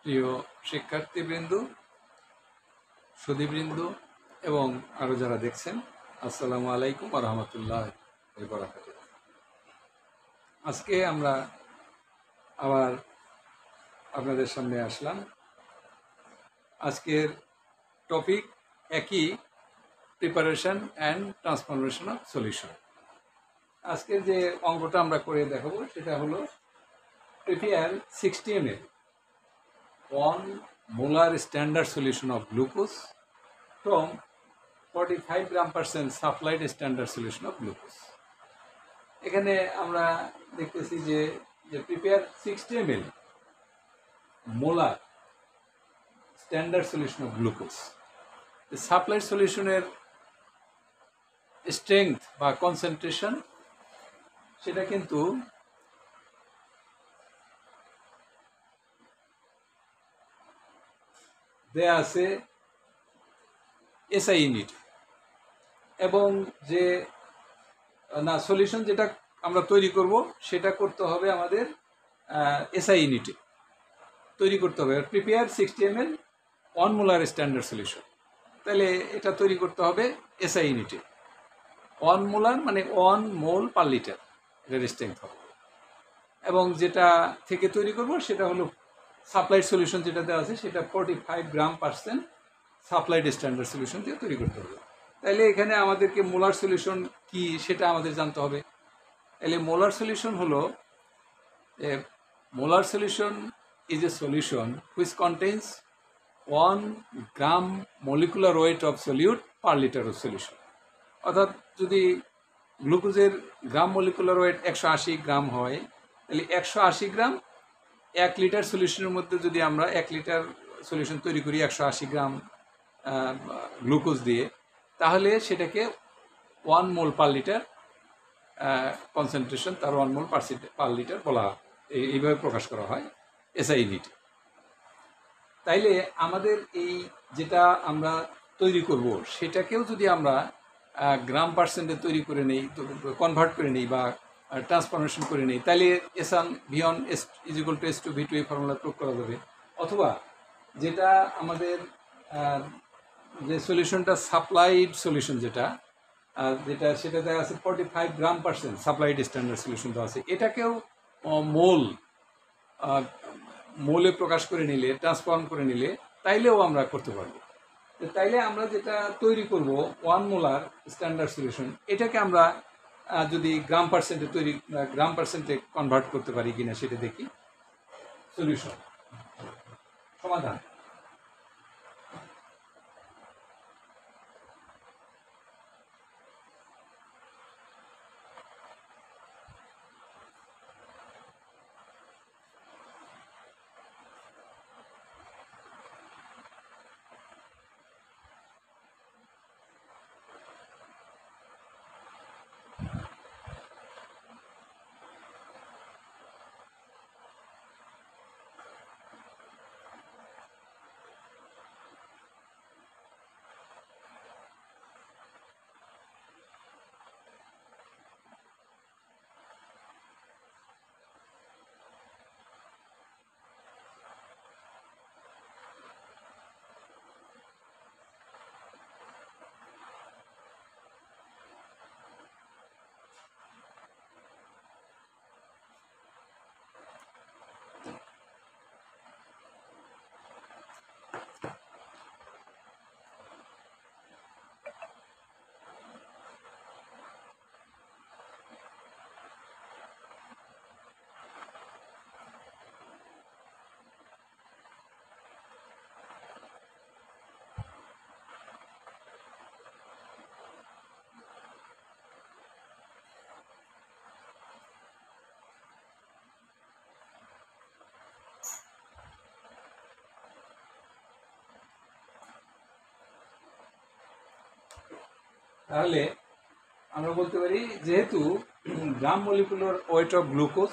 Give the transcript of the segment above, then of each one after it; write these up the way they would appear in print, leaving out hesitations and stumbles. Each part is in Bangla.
প্রিয় শিক্ষার্থীবৃন্দ, সুধীবৃন্দ এবং আরও যারা দেখছেন, আসসালামু আলাইকুম ওয়া রাহমাতুল্লাহি ওয়া বারাকাতুহু। আজকে আমরা আবার আপনাদের সামনে আসলাম। আজকের টপিক একই, preparation and transformation of solution. আজকের যে অঙ্কটা আমরা করে দেখাবো সেটা হলো prepare 60 ml 1 molar standard solution of glucose from 45 gram% supplied standard solution of glucose. এখানে আমরা দেখতেছি যে prepare 60 ml molar standard solution of glucose. Supplied সলিউশনের স্ট্রেংথ বা কনসেন্ট্রেশন সেটা কিন্তু দেয়া আছে এসআই ইউনিট, এবং যে না সলিউশন যেটা আমরা তৈরি করব সেটা করতে হবে আমাদের এসআই ইউনিটে তৈরি করতে হবে। Prepare 60 ml 1 molar standard solution, তাহলে এটা তৈরি করতে হবে এসআই ইউনিটে। 1 মোলার মানে 1 মোল পার লিটার এটার স্ট্রেংথ হবে, এবং যেটা থেকে তৈরি করব সেটা হলো সাপ্লাইড সলিউশন যেটা দেওয়া আছে সেটা 45 gram% সাপ্লাইড স্ট্যান্ডার্ড সলিউশন দিয়ে তৈরি করতে হবে। তাইলে এখানে আমাদেরকে মোলার সলিউশন কি সেটা আমাদের জানতে হবে। তাহলে মোলার সলিউশন হলো molar solution is a solution which contains 1 gram molecular weight of solute per liter of solution। অর্থাৎ যদি গ্লুকোজের গ্রাম মলিকুলার ওয়েট 180 গ্রাম হয়, তাহলে 180 গ্রাম 1 লিটার সলিউশনের মধ্যে যদি আমরা 1 লিটার সলিউশন তৈরি করি 180 গ্রাম গ্লুকোজ দিয়ে, তাহলে সেটাকে 1 মোল পার লিটার কনসেন্ট্রেশন, তার 1 মোল পার লিটার বলা, এইভাবে প্রকাশ করা হয় এসআই ইউনিটে। তাইলে আমাদের এই যেটা আমরা তৈরি করব সেটাকেও যদি আমরা গ্রাম পার্সেন্টে তৈরি করে নেই, কনভার্ট করে নেই বা ট্রান্সফরমেশন করে নেই, তাহলে S1 V1 = S2 V2 এই ফর্মুলা প্রয়োগ করা যাবে। অথবা যেটা আমাদের যে সলিউশনটা সাপ্লাইড সলিউশন যেটা সেটা দেখা আছে 45 gram% সাপ্লাইড স্ট্যান্ডার্ড সলিউশন দেওয়া আছে, এটাকেও মোলে প্রকাশ করে নিলে, ট্রান্সফর্ম করে নিলে তাইলেও আমরা করতে পারবো। তাইলে আমরা যেটা তৈরি করব 1 মোলার স্ট্যান্ডার্ড সলিউশন, এটাকে আমরা যদি গ্রাম পার্সেন্টে কনভার্ট করতে পারি কিনা সেটা দেখি। সলিউশন সমাধান। তাহলে আমরা বলতে পারি যেহেতু গ্রাম মলিকুলার ওয়েট অফ গ্লুকোজ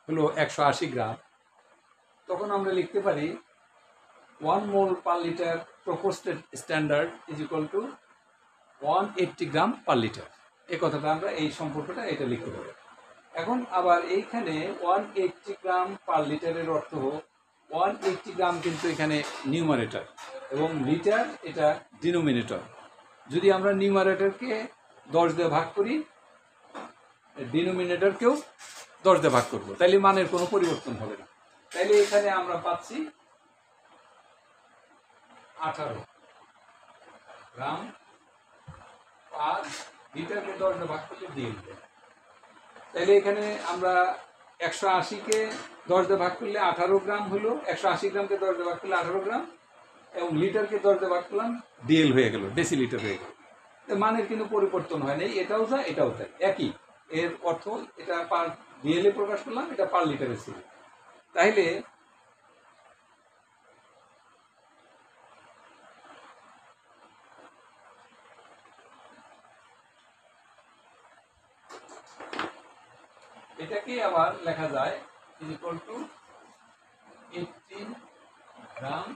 হলো 180 গ্রাম, তখন আমরা লিখতে পারি 1 মোল পার লিটার প্রপোস্টেড স্ট্যান্ডার্ড = 180 গ্রাম পার লিটার। এই কথাটা আমরা এই সম্পর্কটা এটা লিখতে পারি। এখন আবার এইখানে 180 গ্রাম পার লিটারের অর্থ 180 গ্রাম কিন্তু এখানে নিউমারেটর এবং লিটার এটা ডিনোমিনেটর। যদি আমরা নিউমারেটরকে 10 দিয়ে ভাগ করি, ডিনোমিনেটরকেও 10 দিয়ে ভাগ করবো, তাইলে মানের কোনো পরিবর্তন হবে না। তাইলে এখানে আমরা পাচ্ছি 18 গ্রাম পার লিটারকে 10 দিয়ে ভাগ করলে দিয়ে দেবে। তাইলে এখানে আমরা 180কে 10 দিয়ে ভাগ করলে 18 গ্রাম হলো, 180 গ্রামকে 10 দিয়ে ভাগ করলে 18 গ্রাম, এবং লিটারকে 10 দিয়ে ভাগ করলাম, ডিএল হয়ে গেল, ডেসিলিটার হয়ে গেল। মানের কিন্তু পরিবর্তন হয় নাই, এটাও যা এটাও তাই একই। এর অর্থ এটা পার ডিএল এ প্রকাশ করলাম, এটা পার লিটারে ছিল। তাইলে এটাকে আবার লেখা যায় is equal two 18 gram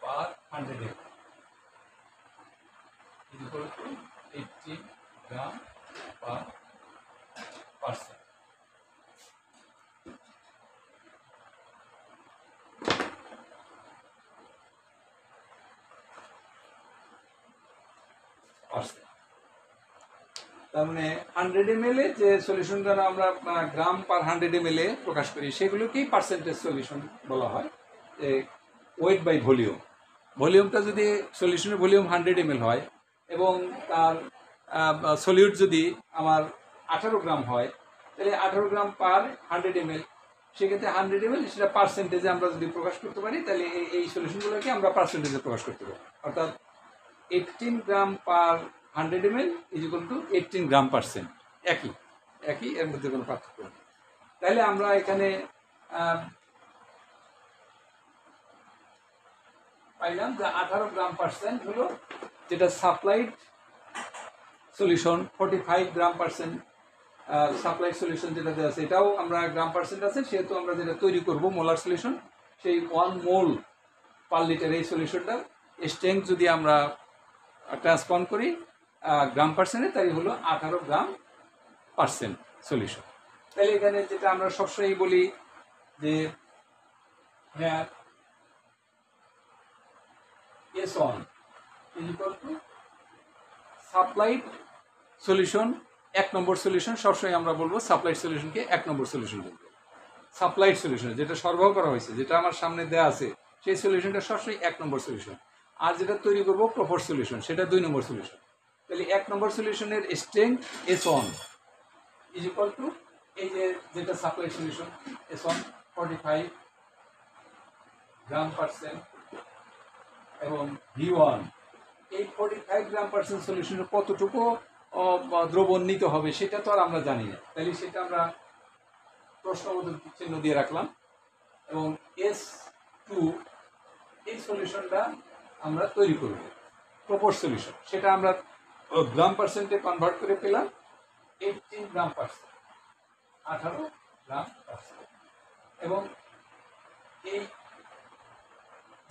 per 100 ml is equal two 18 gram per percent. তার মানে 100 ml এ যে সলিউশন দ্বারা আমরা গ্রাম পার 100 ml এ প্রকাশ করি, সেগুলোকেই পার্সেন্টেজ সলিউশন বলা হয়। ওয়েট বাই ভলিউম, ভলিউমটা যদি সলিউশনের ভলিউম 100 ml হয় এবং তার সলিউট যদি আমার 18 গ্রাম হয়, তাহলে 18 গ্রাম পার 100 ml, সেক্ষেত্রে 100 ml সেটা পার্সেন্টেজে আমরা যদি প্রকাশ করতে পারি, তাহলে এই সলিউশনগুলোকে আমরা পার্সেন্টেজে প্রকাশ করতে পারি। অর্থাৎ 18 গ্রাম পার 100 ml is equal two 18 gram percent. একই একই, এর মধ্যে কোনো পার্থক্য নেই। তাহলে আমরা এখানে পাইলাম যে 18 গ্রাম পার্সেন্ট হলো যেটা সাপ্লাইড সলিউশন, 45 গ্রাম পার্সেন্ট সাপ্লাইড সলিউশন যেটা দেওয়া আছে, এটাও আমরা গ্রাম পার্সেন্ট আছে, সেহেতু আমরা যেটা তৈরি করব মোলার সলিউশন, সেই 1 মোল পার লিটার এই সলিউশনটার স্ট্রেংথ যদি আমরা ট্রান্সফর্ম করি গ্রাম পার্সেন্টে, তাই হলো 18 গ্রাম পার্সেন্ট সলিউশন। তাহলে এখানে যেটা আমরা সবসময় বলি যে হ্যাঁ S1 is equal to supplied solution, 1 number solution. সবসময় আমরা বলবো সাপ্লাইড সলিউশনকে 1 নম্বর সলিউশন বলবো। সাপ্লাইড সলিউশন যেটা সরবরাহ করা হয়েছে, যেটা আমার সামনে দেওয়া আছে, সেই সলিউশনটা সবসময় 1 নম্বর সলিউশন। আর যেটা তৈরি করবো প্রপার সলিউশন, সেটা 2 নম্বর সলিউশন। তাহলে 1 নম্বর সলিউশনের strength S1 is equal to এই যে যেটা সাপ্লাইড সলিউশন S1 45 গ্রাম পার্সেন্ট এবং V1, এই 45 গ্রাম পার্সেন্ট সলিউশনের কতটুকু দ্রবণ নিতে হবে সেটা তো আর আমরা জানি না। তাহলে সেটা আমরা প্রশ্নবোধক চিহ্ন দিয়ে রাখলাম। এবং S2 এই সলিউশনটা আমরা তৈরি করব প্রপোর সলিউশন, সেটা আমরা গ্রাম পার্সেন্টে কনভার্ট করে পেলাম 18 গ্রাম পার্সেন্ট, 18 গ্রাম পার্সেন্ট। এবং এই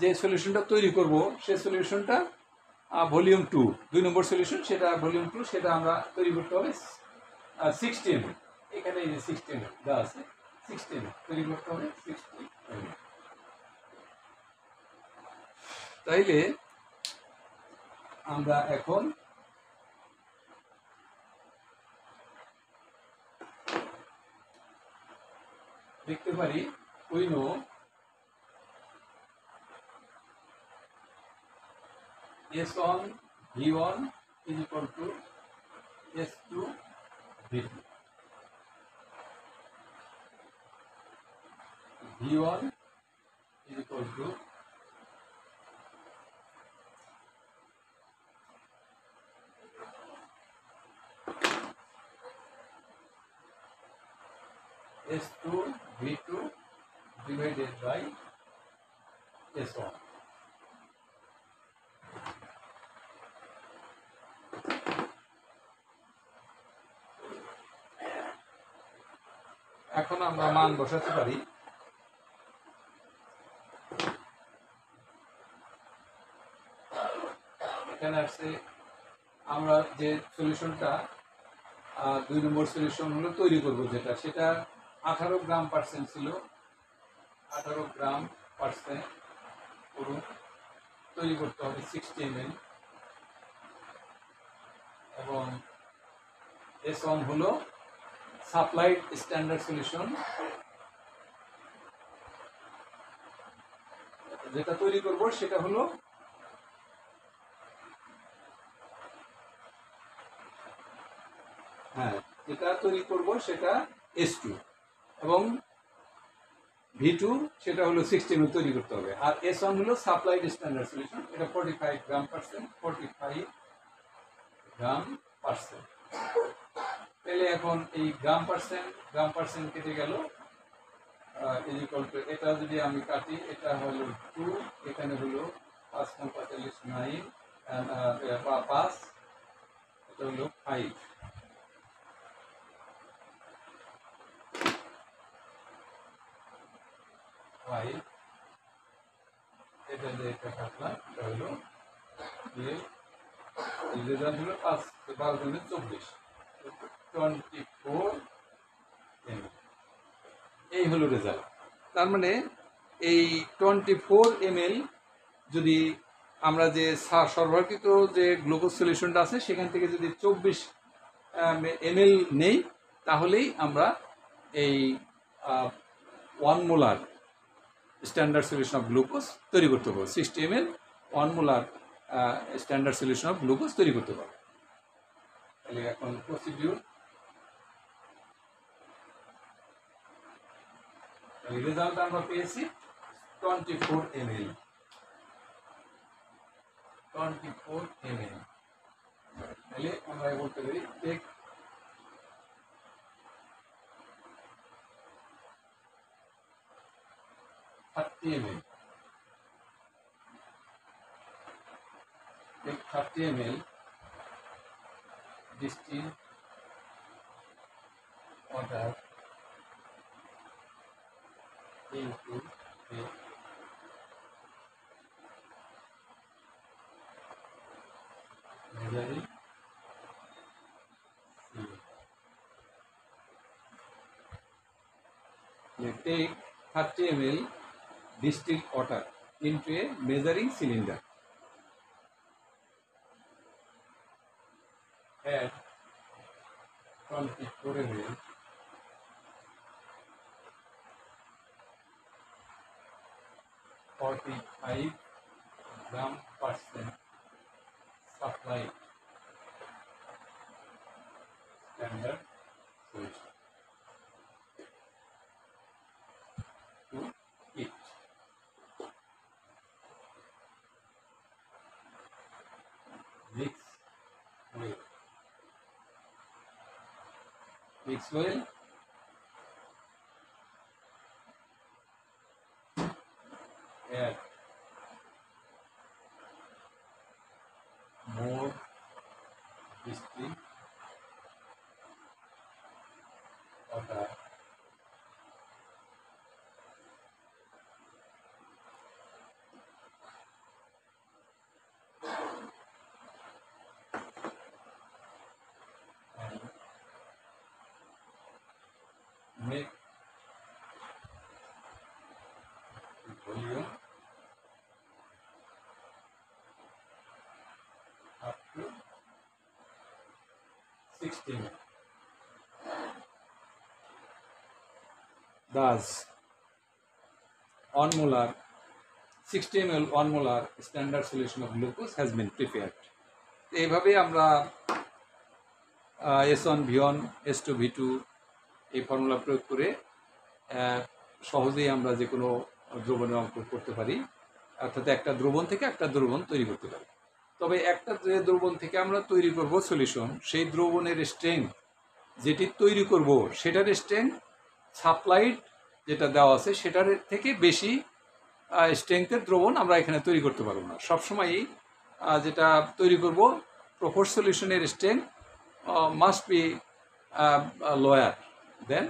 যে সলিউশনটা তৈরি করব সেই সলিউশনটা ভলিউম 2, 2 নম্বর সলিউশন, সেটা ভলিউম 2, সেটা আমরা তৈরি করতে হবে 16 ml। এখানে এই যে 16 ml দেওয়া আছে, 16 ml তৈরি করতে হবে 16 ml। তাইলে আমরা এখন দেখতে পারি we know S1 V1 is equal to S2 V2. V1 is equal to S2 V2 divided by S1. এখন আমরা মান বসাতে পারি। এখানে আসছে আমরা যে সলিউশনটা 2 নম্বর সলিউশন হলো তৈরি করব, যেটা সেটা 18 গ্রাম পার্সেন্ট ছিল, 18 গ্রাম পার্সেন্ট করুন, তৈরি করতে হবে 60 ml এবং S1 হলো সাপ্লাইড স্ট্যান্ডার্ড সলিউশন, যেটা তৈরি করব সেটা হলো যেটা তৈরি করব সেটা S2 এবং V2 সেটা হলো 60 ml তৈরি করতে হবে। আর S1 হলো সাপ্লাইড স্ট্যান্ডার্ড সলিউশন, এটা 45 গ্রাম পার্সেন্ট, 45 গ্রাম পার্সেন্ট। তাহলে এখন এই গ্রাম পার্সেন্ট কেটে গেল, এটা যদি আমি কাটি, এটা হলো 2, এখানে হলো 5 × 45 9, 5, এটা হলো 5। এটা যে এটা কাটলাম, এটা হলো রেজাল্ট হলো 5 12 × 24, 24 ml। এই হলো রেজাল্ট। তার মানে এই 24 ml যদি আমরা যে সরবরাহকৃত যে গ্লুকোজ সলিউশনটা আছে সেখান থেকে যদি 24 ml নেই, তাহলেই আমরা এই 1 molar standard solution of glucose তৈরি করতে পারবো। 60 ml 1 molar standard solution of glucose তৈরি করতে পারবো। তাহলে এখন প্রসিডিউর, রেজাল্ট আমরা পেয়েছি 24 ml। 24 ml, তাহলে আমরা বলতে পারি take 30 ml, take 30 ml distilled water into a measuring cylinder. Take 30 ml distilled water into a measuring cylinder. Add 24 ml (45 gram percent) supply standard solution to it. Mix well. Mix well. Add more distilled water and make the volume up to 60 ml. Thus, 1 molar 60 ml 1 molar standard solution of glucose has been prepared. এইভাবে আমরা S1 V1 S2 V2 এই ফর্মুলা প্রয়োগ করে সহজেই আমরা যে কোনো দ্রবণের অঙ্ক করতে পারি, অর্থাৎ একটা দ্রবণ থেকে একটা দ্রবণ তৈরি করতে পারি। তবে একটা যে দ্রবণ থেকে আমরা তৈরি করব সলিউশন, সেই দ্রবণের স্ট্রেংথ যেটি তৈরি করব সেটার স্ট্রেংথ সাপ্লাইড যেটা দেওয়া আছে সেটার থেকে বেশি স্ট্রেংথের দ্রবণ আমরা এখানে তৈরি করতে পারবো না। সবসময়ই যেটা তৈরি করব প্রপোর্ড সলিউশনের strength must be lower than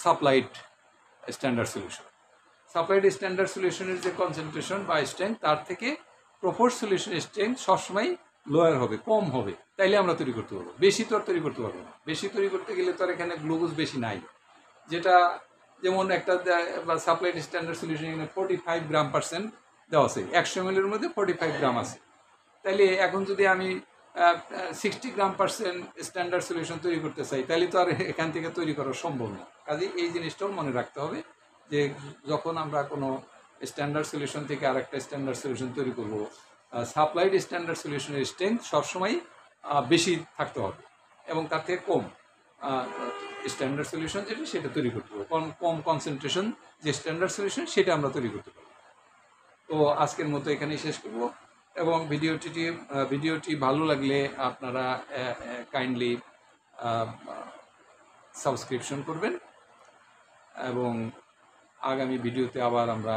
supplied standard solution. Supplied standard সলিউশনের যে কনসেন্ট্রেশন বা স্ট্রেংথ তার থেকে প্রপোর্ড সলিউশনের স্ট্রেংথ সবসময় লোয়ার হবে, কম হবে, তাইলে আমরা তৈরি করতে পারবো। বেশি তো আর তৈরি করতে পারবো না। বেশি তৈরি করতে গেলে তো আর এখানে গ্লুকোজ বেশি নাই, যেমন একটা বা সাপ্লাইড স্ট্যান্ডার্ড সলিউশন এখানে 45 গ্রাম পার্সেন্ট দেওয়া আছে, 100 ml এর মধ্যে 45 গ্রাম আছে। তাইলে এখন যদি আমি 60 গ্রাম পার্সেন্ট স্ট্যান্ডার্ড সলিউশন তৈরি করতে চাই, তাহলে তো আর এখান থেকে তৈরি করা সম্ভব না। কাজে এই জিনিসটাও মনে রাখতে হবে যে যখন আমরা কোনো স্ট্যান্ডার্ড সলিউশন থেকে আরেকটা স্ট্যান্ডার্ড সলিউশন তৈরি করব, সাপ্লাইড স্ট্যান্ডার্ড সলিউশনের স্ট্রেংথ সবসময় বেশি থাকতে হবে এবং তার থেকে কম স্ট্যান্ডার্ড সলিউশন যেটা সেটা তৈরি করতে হবে, কম কনসেন্ট্রেশন যে স্ট্যান্ডার্ড সলিউশন সেটা আমরা তৈরি করতে পারবো। তো আজকের মতো এখানেই শেষ করব এবং ভিডিওটি ভালো লাগলে আপনারা কাইন্ডলি সাবস্ক্রিপশন করবেন এবং আগামী ভিডিওতে আবার আমরা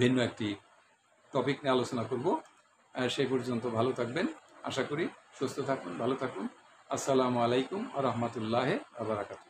ভিন্ন একটি টপিক নিয়ে আলোচনা করব। সেই পর্যন্ত ভালো থাকবেন, আশা করি সুস্থ থাকুন, ভালো থাকুন। আসসালামু আলাইকুম ওয়া রাহমাতুল্লাহি ওয়া বারাকাতুহু।